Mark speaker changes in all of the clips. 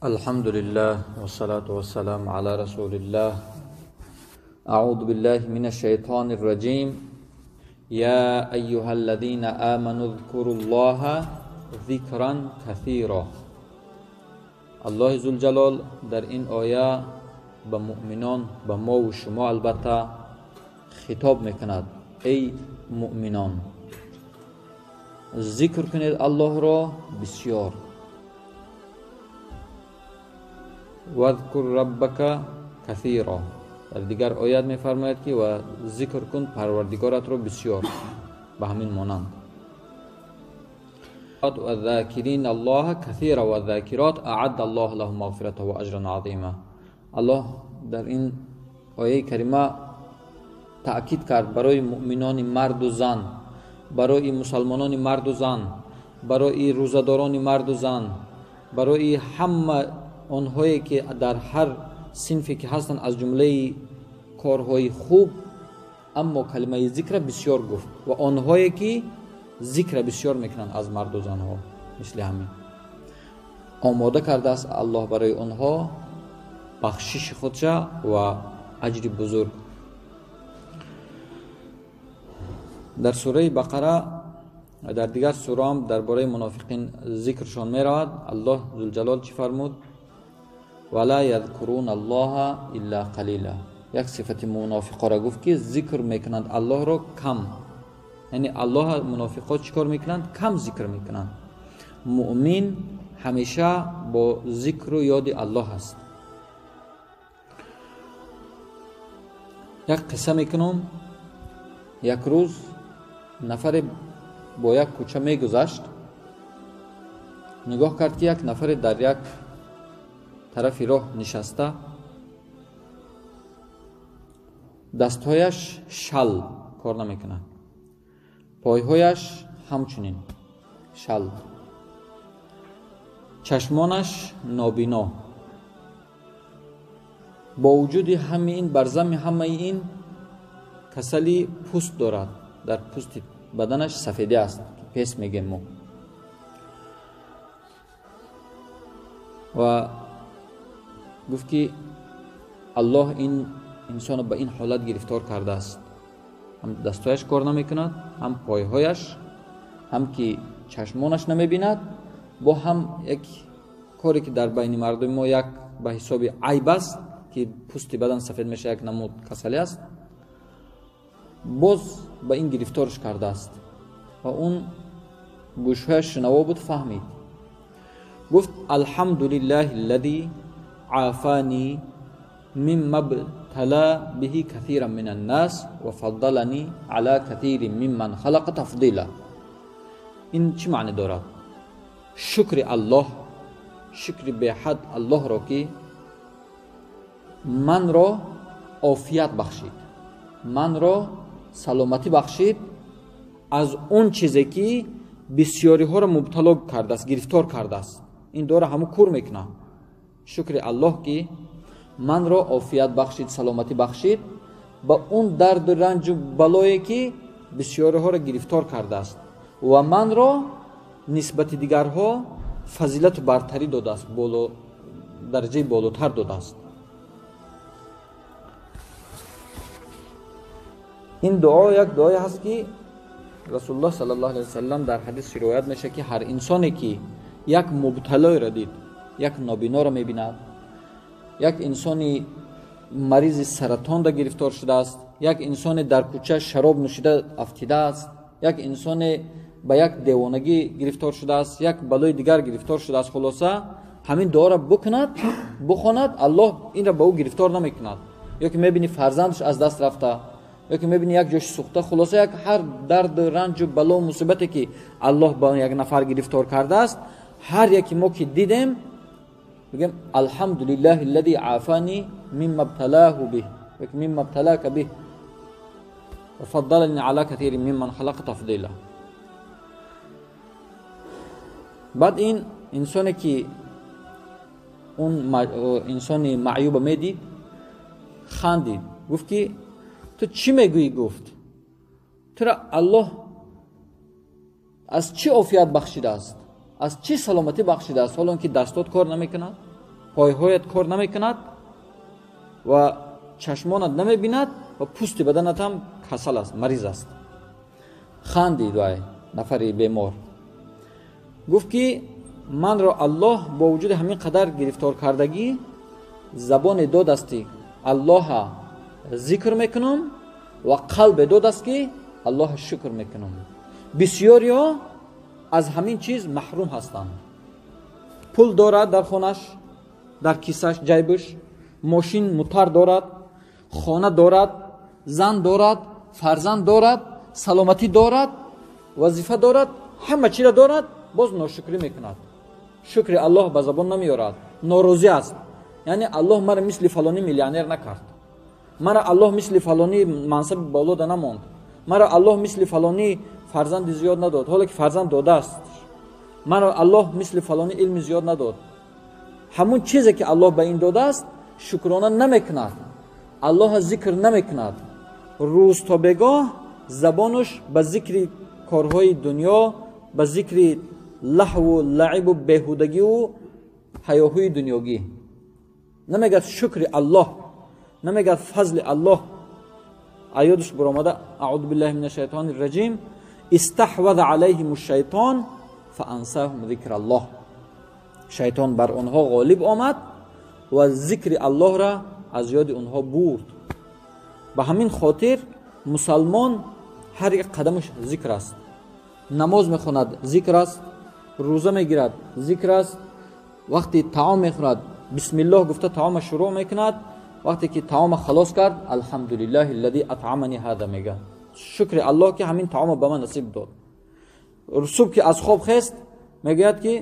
Speaker 1: الحمد لله والصلاة والسلام على رسول الله. أعوذ بالله من الشيطان الرجيم. يا أيها الذين آمنوا اذكروا الله ذكرا كثيرا. الله ذوالجلال در این آیه به مؤمنان، به ما و شما البته خطاب میکند. ای مؤمنان، ذکر کنید الله را بسیار. واذکر ربک کثیرا. در دیگر آیات میفرماید که و ذکر کن پروردگارت را بسیار، به همین مانند. و ذاکرین الله کثیرا و ذاکرات اعد الله لهم مغفرة و اجرا عظیما. الله در این آیه کریمه تأکید کرد برای مؤمنان مرد و زن، برای مسلمانان مرد و زن، برای روزداران مرد و زن، برای همه آنهایی که در هر صنفی که هستند از جمله کارهای خوب، اما کلمه ذکر بسیار گفت و آنهایی که ذکر بسیار میکنند از مرد و زنها مثل همین آماده کرده است الله برای آنها بخشش خودش و اجر بزرگ. در سوره بقره و در دیگر سوره هم درباره منافقین ذکرشان می رود. الله ذوالجلال چی فرمود؟ ولا یذکرون الله الا قلیلا. یک صفت منافقا را گفت که ذکر میکنند الله را کم، یعنی الله منافقا چیکار میکنند؟ کم ذکر میکنند. مؤمن همیشه با ذکر و یاد الله است. یک قصه میکنم. یک روز نفر با یک کوچه میگذشت، نگاه کرد که یک نفر در یک طرفی راه نشسته، دستهایش شل کار نمیکنه، پایهایش همچنین شل، چشمانش نابینا. با وجود همه این برزم همه این کسلی پوست دارد، در پوست بدنش سفیده است، پس میگیم ما. و گفت که الله این انسان به این حالت گرفتار کرده است، هم دستایش کار نمیکند، هم پایهایش، هم که چشمانش نمیبیند، با هم یک کاری که در بین مردم ما یک به حساب عیب است که پوست بدن سفید میشه، یک نمود کسلی است، باز به این گرفتارش کرده است. و اون گوشهایش شنوا بود، فهمید. گفت الحمدلله الذی عافانی مما ابتلا به كثيرا من الناس وفضلني على كثير ممن خلق تفضیلا. این چی معنی دارد؟ شکر الله، شکر به حد الله را که من را عافیت بخشید، من را سلامتی بخشید از اون چیزی که بسیاری ها را مبتلا کرده است، گرفتار کرده است. این داره همو کور میکنه. شکر الله که من را عافیت بخشید، سلامتی بخشید با اون درد و رنج و بلایی که بسیاری ها را گرفتار کرده است و من را نسبت دیگرها فضیلت و برتری داده است، درجه بالاتر داده است. این دعا یک دعایی هست که رسول الله صلی الله علیه وسلم در حدیث روایت میشه که هر انسانی که یک مبتلای را دید، یک نابینا را میبیند، یک انسانی مریض سرطان را گرفتار شده است، یک انسان در کوچه شراب نوشیده افتیده است، یک انسان به یک دیوانگی گرفتار شده است، یک بلای دیگر گرفتار شده است، خلاصه همین دعا را بخواند، الله این را به او گرفتار نمیکند. یا که میبینی فرزندش از دست رفته، یا که میبینی یک جاش سوخته، خلاصه یک هر درد و رنج و بلا و مصیبتی که الله با یک نفر گرفتار کرده است، هر یکی ما که دیدیم بگیم الحمدلله الذی عافانی مما ابتلاه به و مما ابتلاک به و فضلنی علی کثیر ممن خلق تفضیلا. بعد این انسانی که اون انسان معیوب میدید خندید، گفت که تو چی میگویی؟ گفت تو را الله از چی عافیت بخشیده است، از چی سلامتی بخشیده است، حالا که دستات کار نمیکند، пойҳоят кор намекунад ва чашмонат намебинад ва пӯсти баданат ҳам касал аст, мариз аст. хандид вай нафари бемор. гуфт ки манро Аллоҳ бо вуҷуди ҳамин қадар гирифтор кардагӣ забоне додааст ки Аллоҳа зикр мекунам ва қалбе додааст ки Аллоҳа шукр мекунам. бисёриҳо аз ҳамин чиз маҳрум ҳастанд. пул дорад дар хонаш, дар кисаш ҷайбуш, мошин мутар дорад, хона дорад, зан дорад, фарзанд дорад, саломатӣ дорад, вазифа дорад, ҳама чиро дорад, боз ношукрӣ мекунад. шукри Аллоҳ ба забон намеёрад, норозӣ аст. яъне Аллоҳ мара мисли фалони миллионер накард, мара Аллоҳ мисли фалони мансаби болода намонд, мара Аллоҳ мисли фалони фарзанди зиёд надод, ҳоле ки фарзанд додааст. мара Аллоҳ мисли фалони илми зиёд надод. ҳамун чизе ки Аллоҳ ба ин додааст шукрона намекунад, Аллоҳа зикр намекунад. рӯз то бегоҳ забонаш ба зикри корҳои дунё, ба зикри лаҳву лаибу беҳудагиву ҳаёҳои дунёгӣ. намегӯяд шукри Аллоҳ, намегӯяд фазли Аллоҳ. аёдаш буромада аъуду биллаҳи мина шайтони раҷим истаҳваза алайҳиму шайтон фаансаҳум зикраллоҳ. шайтон бар онҳо ғолиб омад ва зикри Аллоҳра аз ёди онҳо бурд. ба ҳамин хотир мусалмон ҳар як қадамаш зикр аст. намоз мехонад, зикр аст. рӯза мегирад, зикр аст. вақте таом мехӯрад, бисмиллоҳ гуфта таома шурӯъ мекунад. вақте ки таома халос кард, алҳамдулиллаҳи аллазӣ атъамани ҳаза мегӯяд. шукри Аллоҳ ки ҳамин таома ба ман насиб дод. субҳ ки аз хоб хест мегӯяд ки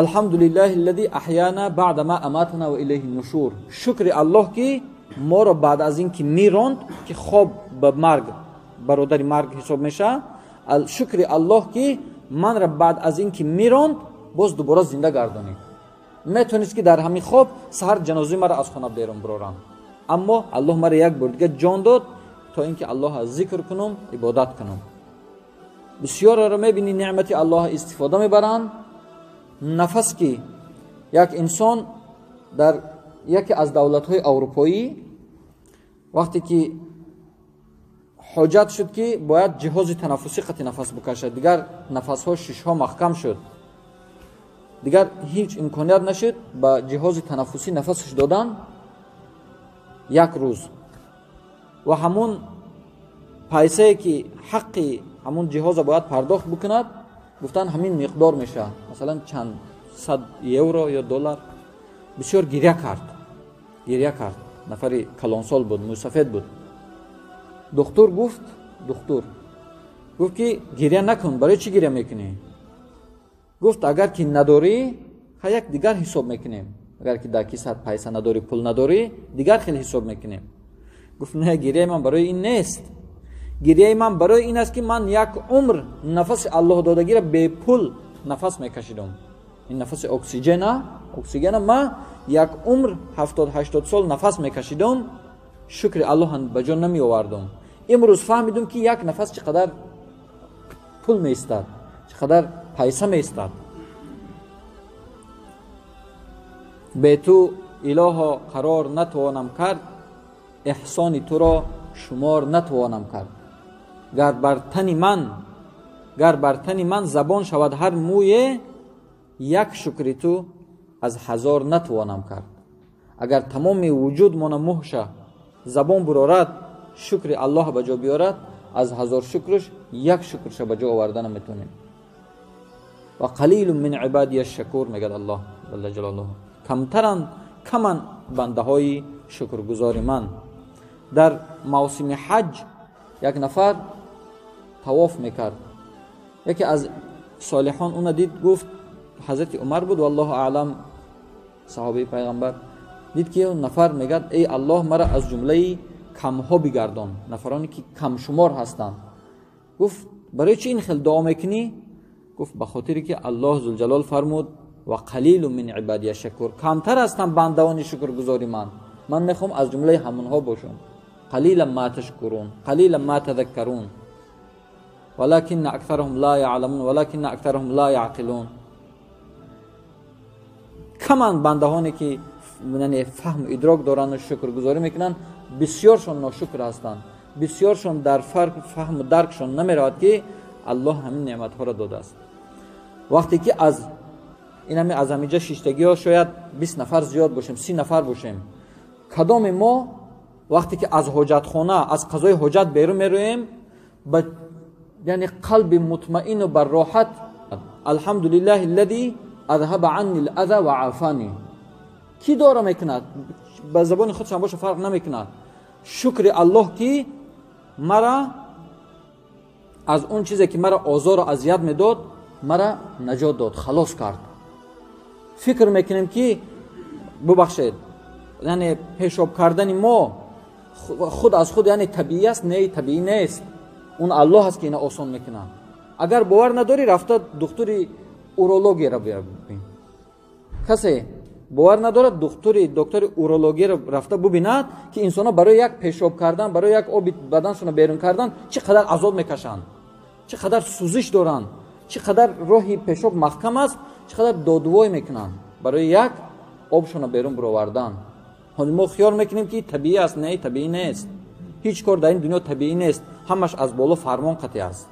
Speaker 1: алҳамдулиллаҳи аллазӣ аҳяна баъда ма аматана ва илайҳи нушур. шукри Аллоҳ ки моро баъд аз ин ки миронд, ки хоб ба марг бародари марг ҳисоб мешавад, шукри Аллоҳ ки манро баъд аз ин ки миронд боз дубора зинда гардонид. метавонист ки дар ҳамин хоб саҳар ҷанозаи маро аз хона берун бирорам, аммо Аллоҳ маро як бор дига ҷон дод то ин ки Аллоҳа зикр кунам, ибодат кунам. бисёрро мебини неъмати Аллоҳа истифода мебаранд. нафас ки як инсон дар яке аз давлатҳои аврупоӣ вақте ки ҳоҷат шуд ки бояд ҷиҳози танаффусӣ қати нафас бикашад, дигар нафасҳо шишҳо маҳкам шуд, дигар ҳеҷ имконият нашуд ба ҷиҳози танаффусӣ нафасаш додан. як рӯз ва ҳамун пайсае ки ҳаққи ҳамун ҷиҳоза бояд пардохт бикунад, гуфтан ҳамин миқдор мешавад, масалан чанд сад евро ё доллар. бисёр гиря кард. нафари калонсол буд, мусафед буд. духтур гуфт ки гиря накун, барои чӣ гиря мекунӣ? гуфт агар ки надорӣ ха як дигар ҳисоб мекунем, агар ки дар кисат пайса надорӣ, пул надорӣ, дигар хел ҳисоб мекунем. гуфт не, гиряи ман барои ин нест. гиряи ман барои ин аст ки ман як умр нафаси Аллоҳ додагиро бепул нафас мекашидам. ин нафаси оксигена ман як умр 70-80 сол нафас мекашидам, шукри Аллоҳ ба ҷон намеовардам. имрӯз фаҳмидам ки як нафас чӣ қадар пул меистад, чӣ қадар пайса меистад. бе ту илоҳо қарор натавонам кард, эҳсони туро шумор натавонам кард. гар бар тани ман забон шавад ҳар мӯе, як шукри ту аз ҳазор натавонам кард. агар тамоми вуҷуд мона муҳша забон бурорад, шукри Аллоҳ ба ҷо биёрад, аз ҳазор шукрш як шукрша ба ҷо оварда наметавонем. ва қалилун мин ибадия шакур, мегӯяд Аллоҳ ҷалла ҷалолуҳу. каман бандаҳои шукргузори ман. дар мавсими ҳаҷ як нафар тавоф мекард. яке аз солиҳон уна дид, гуфт ҳазрати Умар буд, валлоҳу аълам, саҳобаи пайғамбар, дид ки нафар мегӯяд эй Аллоҳ мара аз ҷумлаи камҳо бигардон, нафароне ки камшумор ҳастанд. гуфт барои чӣ ин хел дуо мекунӣ? гуфт ба хотире ки Аллоҳ зулҷалол фармуд ва қалилун мин ибадия шакур, камтар ҳастанд бандавони шукргузори ман мехоҳам аз ҷумлаи ҳамонҳо бошам. қалилан ма ташкурун, қалилан ма тадаккарун, валакинна актарахум ла яъламун, валакинна актарахум ла яъқилун. کمان بندهانی که یعنی فهم ادراک دارن و شکرگزاری میکنن بسیارشون ناشکر هستند، بسیارشون در فرق فهم و درکشون نمیرود که الله همین نعمت ها را داده است. وقتی که از اینجا شیشتگی ها شاید 20 نفر زیاد باشیم، 30 نفر باشیم، کدام ما وقتی که از حاجت خانه از قضای حاجت بیرون میرویم با یعنی قلب مطمئن و بر راحت الحمدلله الذي اذهب عني الاذى وعافاني کی داره میکند؟ به زبان خودش هم باشه فرق نمیکند. شکر الله که مرا از اون چیزی که مرا آزار و اذیت میداد مرا نجات داد، خلاص کرد. فکر میکنیم که ببخشید یعنی پیشاب کردن ما خود از خود یعنی طبیعی است. نه، طبیعی نیست. اون الله هست که اینا آسان میکنه. اگر باور نداری رفته دکتر اورولوژی را ببین. کسی باور نداره دکتر اورولوژی را رفته ببیند که انسان برای یک پیشاب کردن، برای یک آب بدنشون بیرون کردن چقدر عذاب میکشند، چقدر سوزش دارند، چقدر راه پیشاب محکم است، چقدر دادوای میکنن برای یک آبشون بیرون برآوردن. حالا ما خیال میکنیم که طبیعی است. نه، طبیعی نیست. هیچ کار در این دنیا طبیعی نیست. همش از بالا فرمان قطعی است.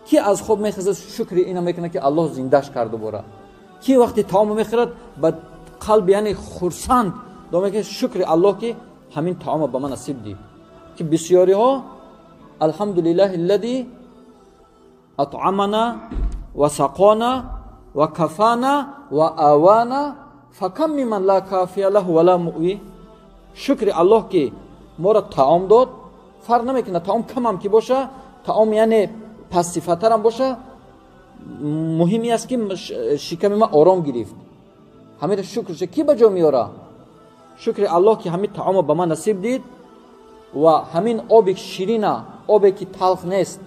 Speaker 1: کی از خواب میخواد شکر اینا میکنه که الله زندهش کرده بوده؟ کی وقتی طعام میخورد با قلب یعنی خرسند دومه که شکر الله که همین طعام به من نصیب دید. که بسیاری ها الحمدلله الذي اطعمنا و سقانا و کفانا و آوانا فکم ممن لا کافی له ولا مؤوی. شکر الله که ما را طعام داد. فرق نمیکنه طعام کم هم که باشه، طعام یعنی پس صفتر هم باشه، مهمی است که شکم ما آرام گرفت. همین شکرش کی به جا میاره؟ شکر الله که همین طعام به من نصیب دید و همین آبی شیرینه، آبی که تلخ نیست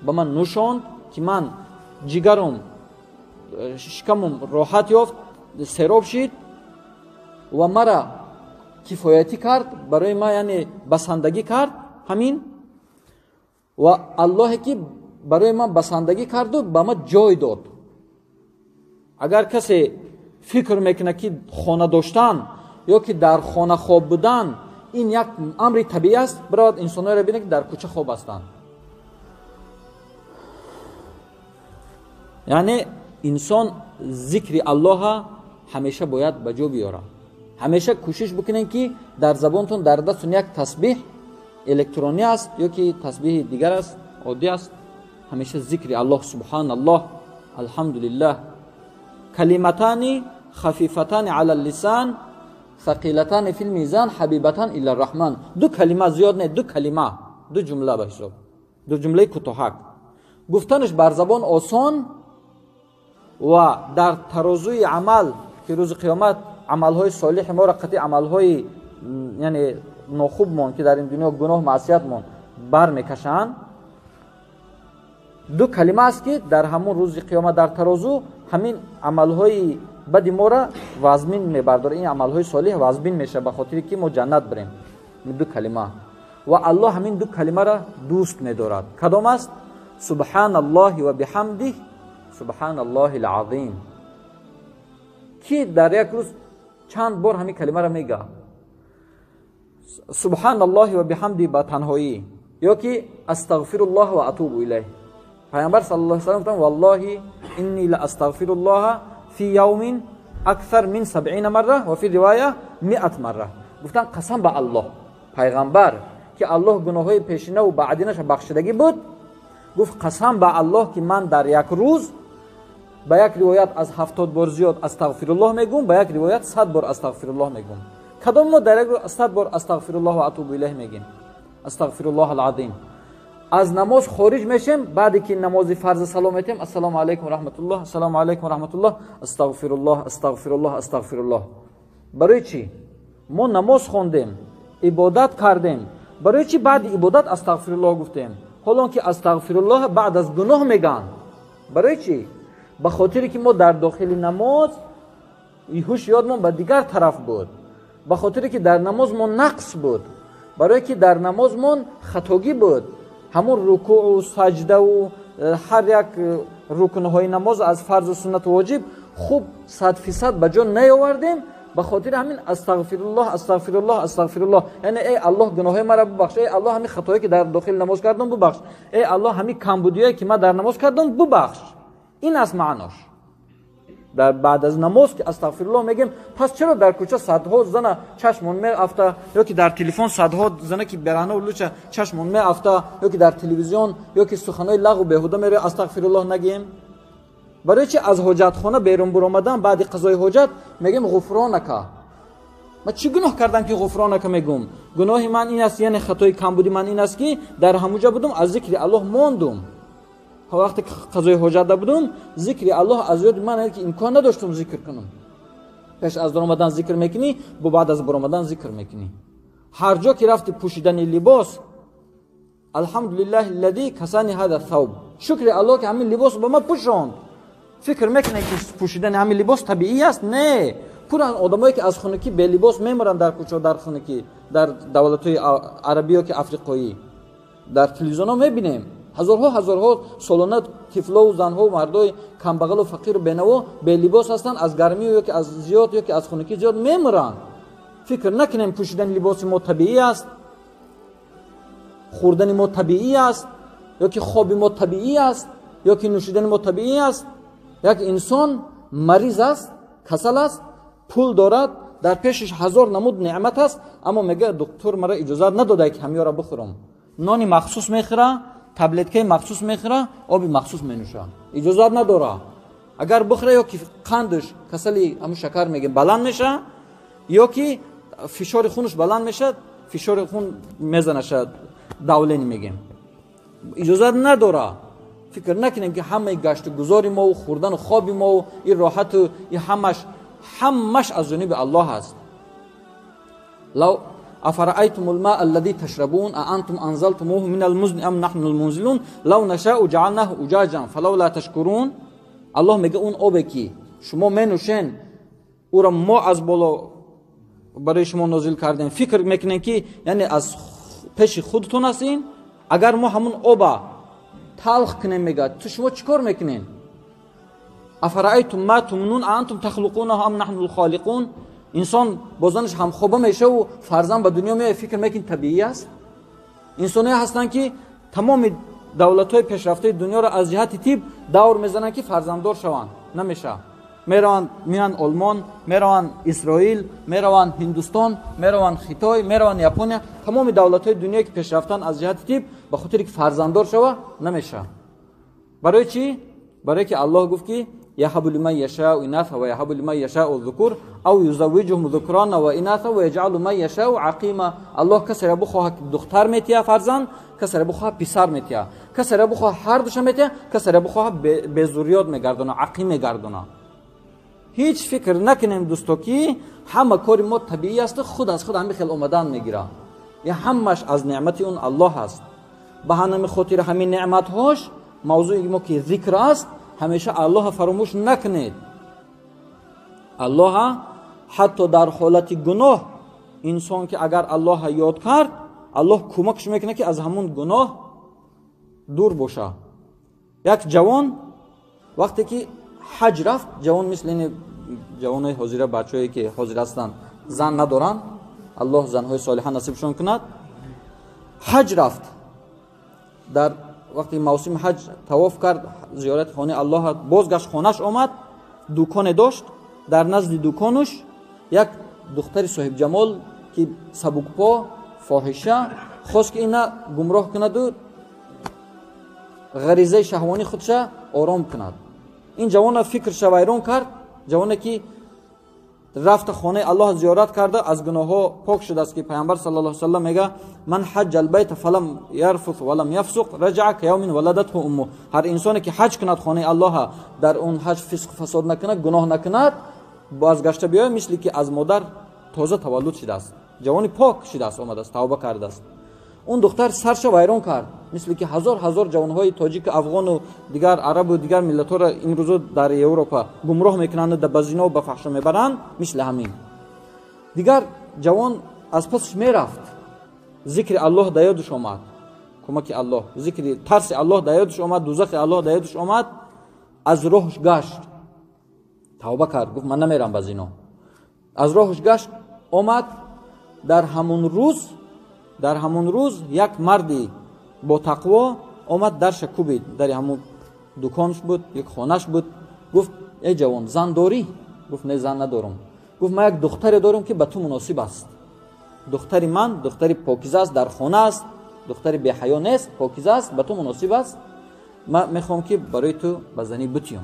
Speaker 1: به من نوشاند که من جگرم شکمم راحت یافت، سیراب شد و مرا کفایتی کرد، برای ما یعنی بسندگی کرد. همین و الله که برای من بسندگی کرد و به ما جای داد. اگر کسی فکر میکنه که خانه داشتن یا که در خانه خواب بودن این یک امر طبیعی است، برای انسان‌ها را ببینید که در کوچه خواب هستند. یعنی انسان ذکر الله همیشه باید به جا بیاره. همیشه کوشش بکنین که در زبانتون در دستتون یک تسبیح الکترونی است یا که تسبیح دیگر است، عادی است، همیشه ذکر الله سبحان الله الحمدلله کلمتان خفیفتان علی اللسان ثقیلتان فی المیزان حبیبتان الی الرحمن. دو کلمه زیاد نه، دو کلمه، دو جمله به حساب، دو جمله کوتاه گفتنش بر زبان آسان و در ترازوی عمل که روز قیامت عملهای صالح ما را قطعی عملهای یعنی ناخوب مون که در این دنیا گناه معصیت مون بر میکشن. دو کلمه است که در همون روز قیامت در ترازو همین عملهای بد ما را وزمین میبرداره، این عملهای صالح وزمین میشه به خاطری که ما جنت بریم. این دو کلمه و الله همین دو کلمه را دوست میدارد. کدام است؟ سبحان الله و بحمده سبحان الله العظیم. کی در یک روز چند بار همین کلمه را میگه؟ سبحان الله و بحمده با تنهایی، یا که استغفر الله و اتوب الیه. پیامبر صلی الله علیه و سلم گفتند والله انی لاستغفر الله فی یوم اکثر من 70 مره و فی روایه 100 مره. گفتند قسم به الله، پیغمبر که الله گناههای پیشینه و بعدینش بخشیدگی بود، گفت قسم به الله که من در یک روز به یک روایت از 70 بار زیاد استغفر الله میگم، به یک روایت 100 بار استغفر الله میگم. کدام ما در یک روز 100 بار استغفر الله و اتوب الیه میگیم؟ استغفر الله العظیم. از نماز خارج میشیم، بعدی که نماز فرض سلام میتیم السلام علیکم و رحمت الله، السلام علیکم و رحمت الله، استغفر الله استغفر الله استغفر الله. برای چی؟ ما نماز خوندیم، عبادت کردیم، برای چی بعد عبادت استغفر الله گفتیم؟ حالا که استغفر الله بعد از گناه میگن. برای چی؟ به خاطری که ما در داخل نماز هوش یادمون به دیگر طرف بود، به خاطری که در نمازمون نقص بود، برای که در نمازمون خطاگی بود. همون رکوع و سجده و هر یک رکنهای نماز از فرض و سنت و واجب خوب 100% به جا نیاوردیم، به خاطر همین استغفرالله استغفرالله استغفرالله، یعنی ای الله گناههای مرا ببخش، ای الله همین خطایی که در داخل نماز کردم ببخش، ای الله همین کمبودیایی که من در نماز کردم ببخش. این است معناش. در بعد از نماز که استغفرالله میگیم، پس چرا در کوچه صدها زن چشمون میافته، یا که در تلفن صدها زن که برهنه ولوچه چشمون میافته، یا که در تلویزیون یا که سخنای لغو بیهوده میره استغفرالله نگیم؟ برای چی از حاجت خانه بیرون برآمدن بعد قضای حاجت میگیم غفرانک؟ من چی گناه کردم که غفرانک میگم؟ گناه من این است، یعنی خطای کمبودی من این است که در همونجا بودم از ذکر الله ماندم. وقتی قضای حاجت بودم ذکر الله از یاد من که امکان نداشتم ذکر کنم. پیش از رمضان ذکر میکنی، بعد از رمضان ذکر میکنی. هر جا که رفتی پوشیدن لباس، الحمدلله الذی کسانی هذا الثوب، شکر الله که همین لباس به من پوشاند. فکر میکنه که پوشیدن همین لباس طبیعی است؟ نه. پر از آدمایی که از خونگی به لباس میمرن در کوچه، در خونگی، در دولت‌های عربی و که افریقایی، در تلویزیون ها میبینیم هزارها سالانه طفلا و زنها و مردای کمبغل و فقیر و بینوا به لباس هستند، از گرمی یا که از زیاد یا که از خونگی زیاد میمرن. فکر نکنیم پوشیدن لباس ما طبیعی است، خوردن ما طبیعی است، یا که خواب ما طبیعی است، یا که نوشیدن ما طبیعی است. یک انسان مریض است، کسل است، پول دارد، در پیشش هزار نمود نعمت است، اما میگه دکتر مرا اجازه نداده که همیشه را بخورم. نانی مخصوص میخوره، تبلتکای مخصوص میخوره، آبی مخصوص مینوشه، اجازه نداره. اگر بخوره یا که قندش کسلی همون شکر میگیم بلند میشه، یا که فشار خونش بلند میشه، فشار خون میزنه شد داولینی میگیم، اجازه نداره. فکر نکنیم که همه گشت گذاری ما و خوردن و خوابی ما و این راحت و این همش از جانب الله است. لو افرأیتم الماء الذی تشربون اانتم انزلتموه من المزن ام نحن المنزلون لو نشاء جعلناه اجاجا فلولا تشکرون. الله میگه اون آبی که شما مینوشین او را ما از بالا برای شما نازل کردیم، فکر میکنین که یعنی از پیش خودتون هستین؟ اگر ما همون آب تلخ کنیم، میگه تو شما چیکار میکنین؟ افرأیتم ما تمنون انتم تخلقونه ام نحن الخالقون. انسان بازنش هم خوبه میشه و فرزند به دنیا میاد، فکر میکنین طبیعی است؟ انسانی هستن که تمام دولت‌های پیشرفته دنیا را از جهت طب دور میزنن که فرزنددار شوند، نمیشه. میروند میان آلمان، میروند اسرائیل، میروند هندوستان، میروند خیتای، میروند ژاپن، تمام دولت‌های دنیا که پیشرفتن از جهت طب به خاطر که فرزنددار شوه نمیشه. برای چی؟ برای که الله گفت که یهب لمن یشاء اناثا و یهب لمن یشاء الذکور او یزوجهم ذکرانا و اناثا و یجعل من یشاء عقیما. الله کسی را بخواه دختر میتیه فرزند، کسی را بخواه پسر میتیه، کسی را بخواه هر دوش میتیه، کسی را بخواه به ذریات میگردونه، عقیم میگردونه. هیچ فکر نکنیم دوستو که همه کار ما طبیعی است، خود از خود همین خیل اومدن میگیره. یا همش از نعمت اون الله است. به همین خاطر همین نعمت هاش موضوع ما که ذکر است، همیشه الله فراموش نکنید. الله حتی در حالت گناه انسان که اگر الله یاد کرد، الله کمکش میکنه که از همون گناه دور باشه. یک جوان وقتی که حج رفت، جوان مثل این جوانای حاضر بچه‌ای که حاضر هستن زن ندارن، الله زنهای صالحه نصیبشون کند، حج رفت. در وقتی موسم حج طواف کرد، زیارت خانه الله، بازگشت خانهش آمد، دکان داشت. در نزد دکانش یک دختر صاحب جمال که سبکپا فاحشه خواست که اینا گمراه کند و غریزه شهوانی خودش آرام کند. این جوان فکرش ویران کرد. جوانی که رفت خانه الله زیارت کرده، از گناه ها پاک شده است که پیامبر صلی الله علیه و سلم میگه من حج البیت فلم یرفث ولم یفسق رجع کیوم ولدته امه. هر انسانی که حج کند خانه الله، در اون حج فسق فساد نکند، گناه نکند، بازگشته بیاید مثل که از مادر تازه تولد شده است، جوانی پاک شده است، آمده است، توبه کرده است. اون دختر سرش ویران کرد، مثل که هزار جوانهای تاجیک، افغان و دیگر عرب و دیگر ملت‌ها را این روزا در اروپا گمراه میکنند، در بزینا و به فحش میبرند، مثل همین. دیگر جوان از پسش میرفت، ذکر الله در یادش آمد، کمک الله، ذکر ترس الله در یادش آمد، دوزخ الله در یادش آمد، از راهش گشت. тавба кард, гуфт ман намерам ба зино. аз роҳаш гашт, омад. дар ҳамон рӯз як марди бо тақво омад, дарша кӯбид. дари ҳамон дуконш буд, як хонаш буд. гуфт эй ҷавон, зан дорӣ? гуфт не, зан надорам. гуфт ман як духтаре дорам ки ба ту муносиб аст. духтари ман духтари покиза аст, дар хона аст, духтари беҳаё нест, покиза аст, ба ту муносиб аст. ман мехоҳам ки барои ту ба занӣ битиём.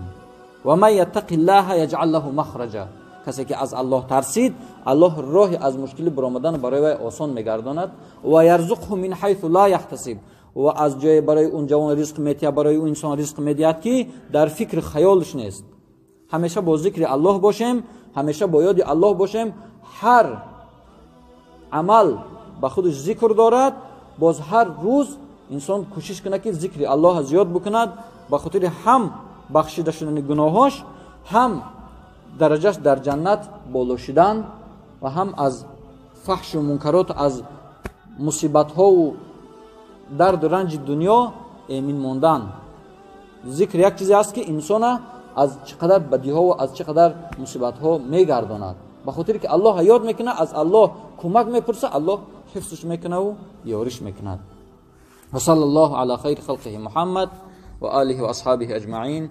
Speaker 1: ва ман яттақи llаҳа яҷъал лаҳу махраҷа. касе ки аз Аллоҳ тарсид, Аллоҳ роҳи аз мушкили баромадан барои вай осон мегардонад. ва ярзуқҳу мин ҳайсу ла яҳтасиб. ва аз ҷое барои он ҷавон ризқ медиҳад, барои он инсон ризқ медиҳад ки дар фикри хаёлш нест. ҳамеша бо зикри Аллоҳ бошем, ҳамеша бо ёди Аллоҳ бошем. ҳар амал ба худаш зикр дорад. боз ҳар рӯз инсон кӯшиш кунад ки зикри Аллоҳ зиёд бикунад, ба хотири ҳам бахшида шудани гуноҳош, ҳам дараҷаш дар ҷаннат боло шудан ва ҳам аз фаҳшу мункарот, аз мусибатҳову дарду ранҷи дунё эмин мондан. зикр як чизе аст ки инсона аз чӣ қадар бадиҳову аз чӣ қадар мусибатҳо мегардонад. ба хотире ки Аллоҳ ёд мекунад, аз Аллоҳ кӯмак мепурса, Аллоҳ ҳифзш мекунаву ёриш мекунад. ва саллаллоҳу ала хайри халқиҳи Муҳаммад ва алиҳи ва асҳабиҳи аҷмаин.